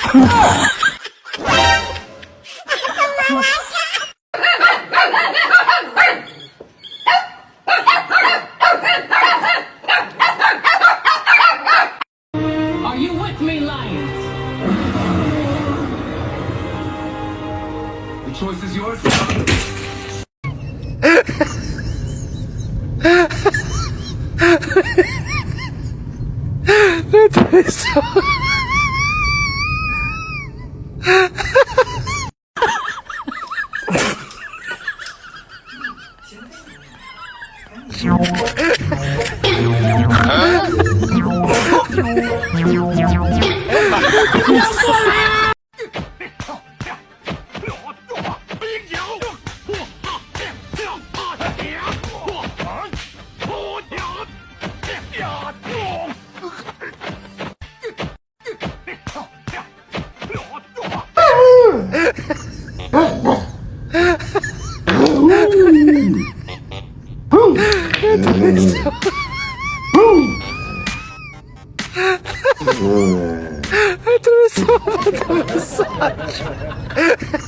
Are you with me, lions? The choice is yours.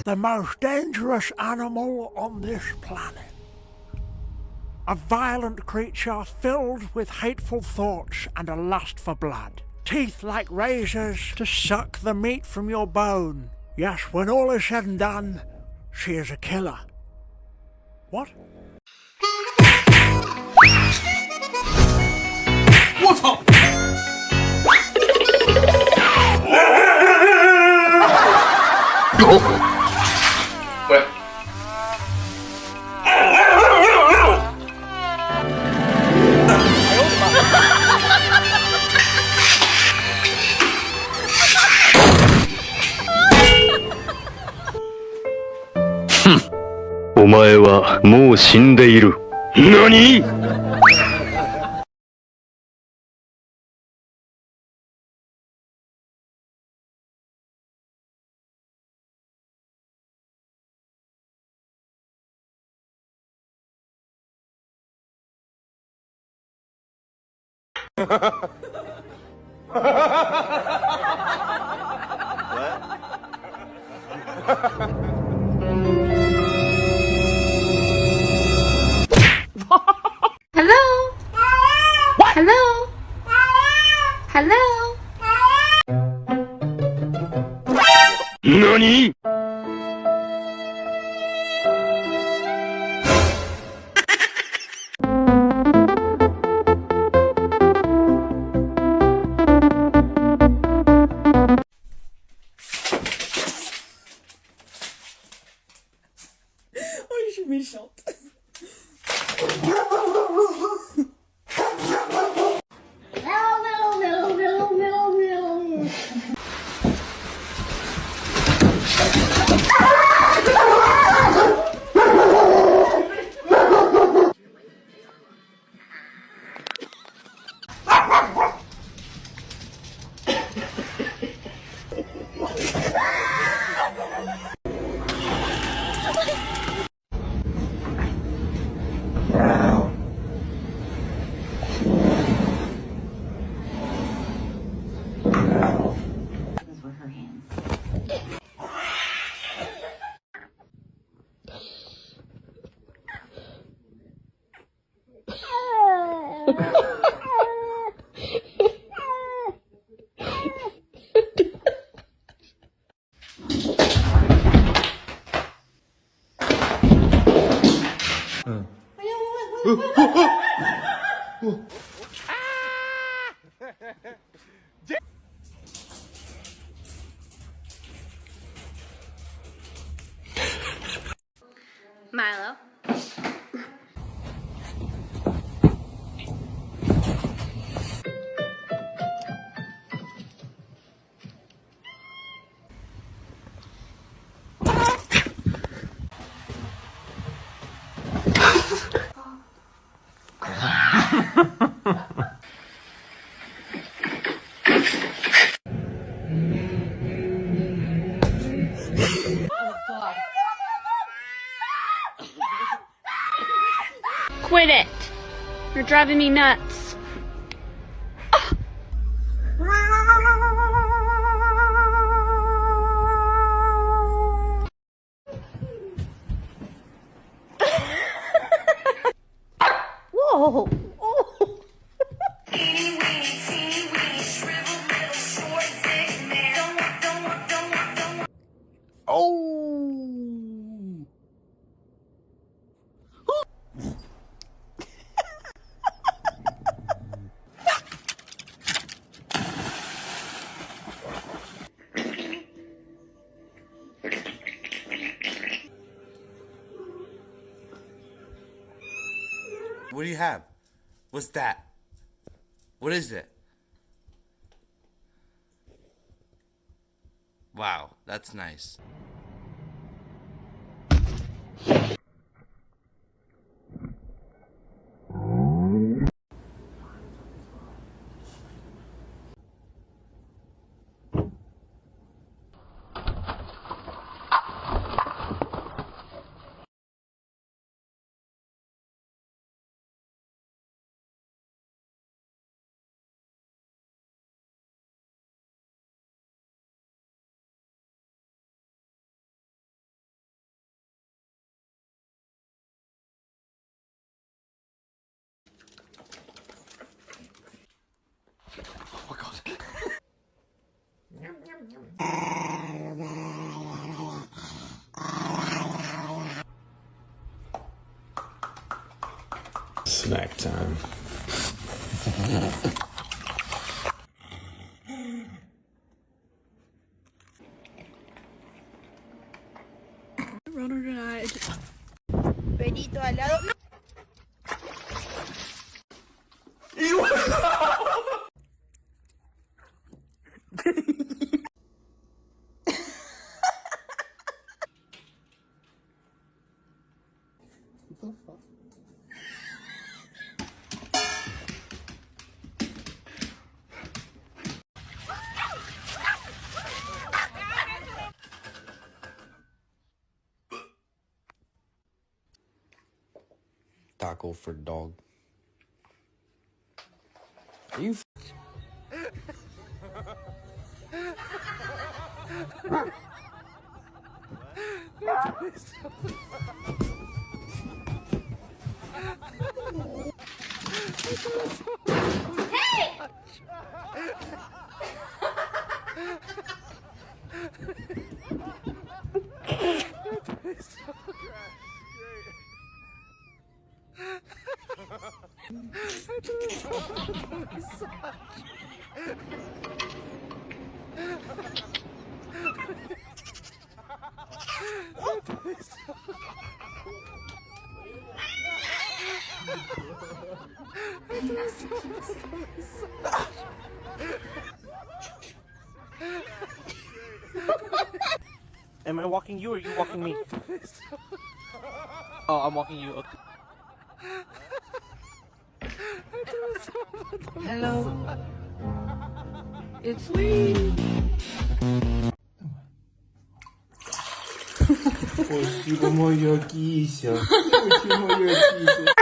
The most dangerous animal on this planet. A violent creature filled with hateful thoughts and a lust for blood. Teeth like razors to suck the meat from your bone. Yes, when all is said and done, she is a killer. What? What's up? What? Hm. お前はもう死んでいる。何？Hello? What? Hello? Hello? 何？ Oh, je suis méchante. Milo? Quit it! You're driving me nuts. What do you have? What's that? What is it? Wow, that's nice. Snack time. Runner died. Benito al lado. ¡No! Taco for dog. Are you Am I walking you or are you walking me? Oh, I'm walking you. Okay. Hello. It's me. Спасибо, моя кися. Спасибо, моя кися.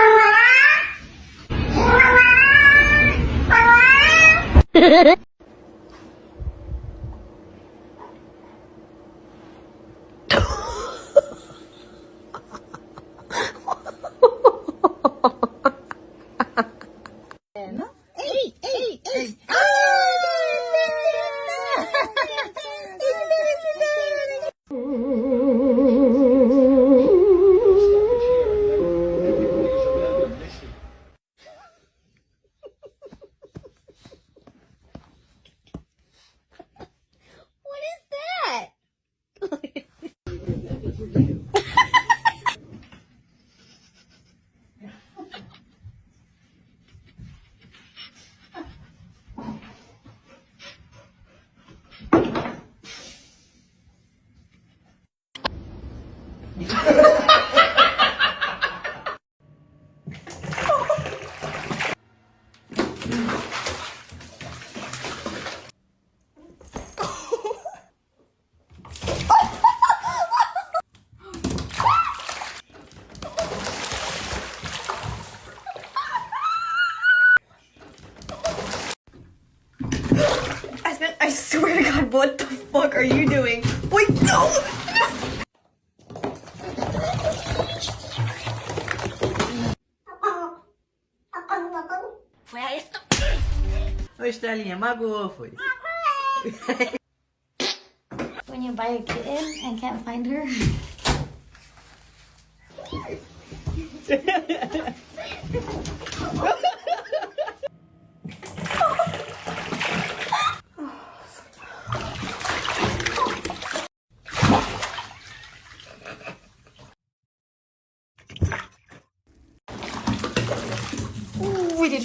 I swear to God, what the fuck are you doing? Wait, no! Foi a esto. Oi, Estrelinha, magoou, foi. When you buy a kitten and can't find her.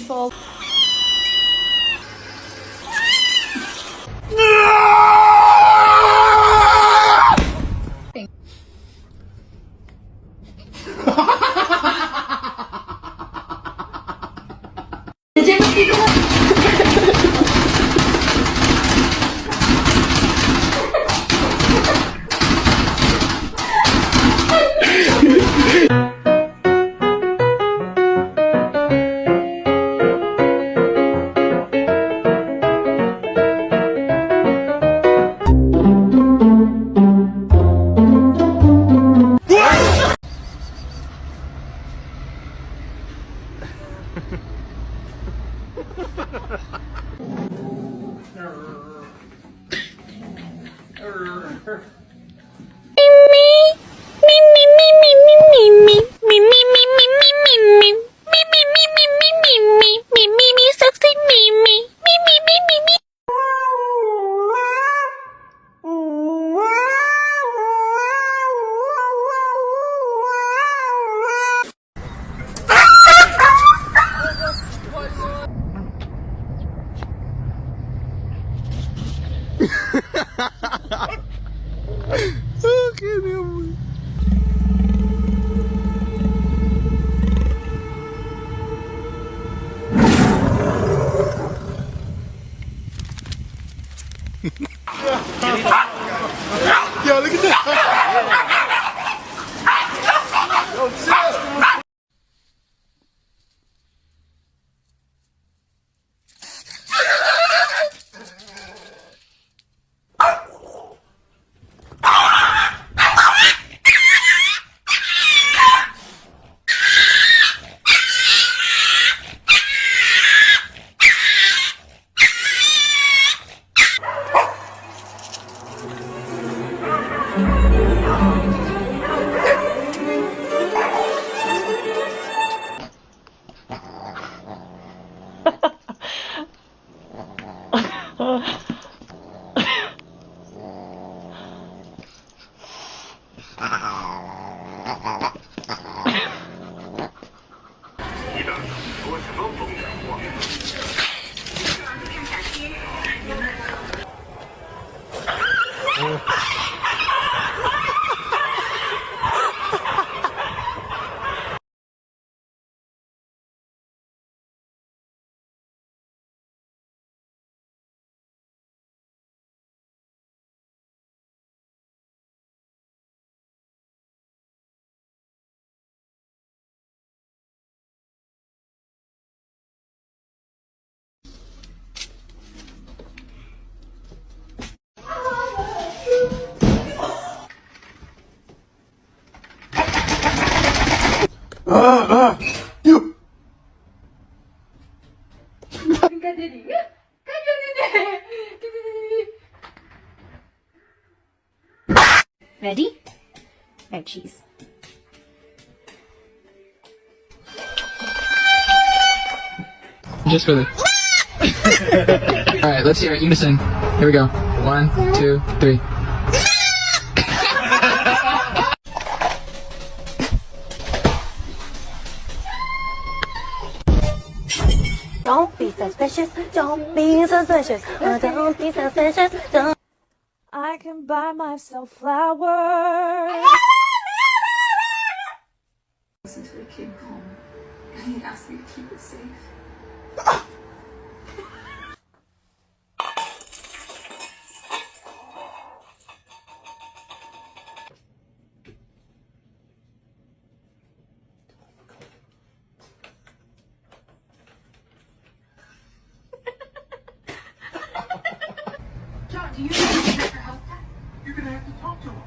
fall. Yo, look at that. You. Ready? Red cheese. Just for the. Alright, let's hear it. Unison. Here we go. 1, 2, 3. Don't be suspicious. Don't be suspicious. Don't be suspicious. Don't. I can buy myself flowers. Until he came home, and he asked me to keep it safe. John, do you know your help? You're gonna have to talk to him.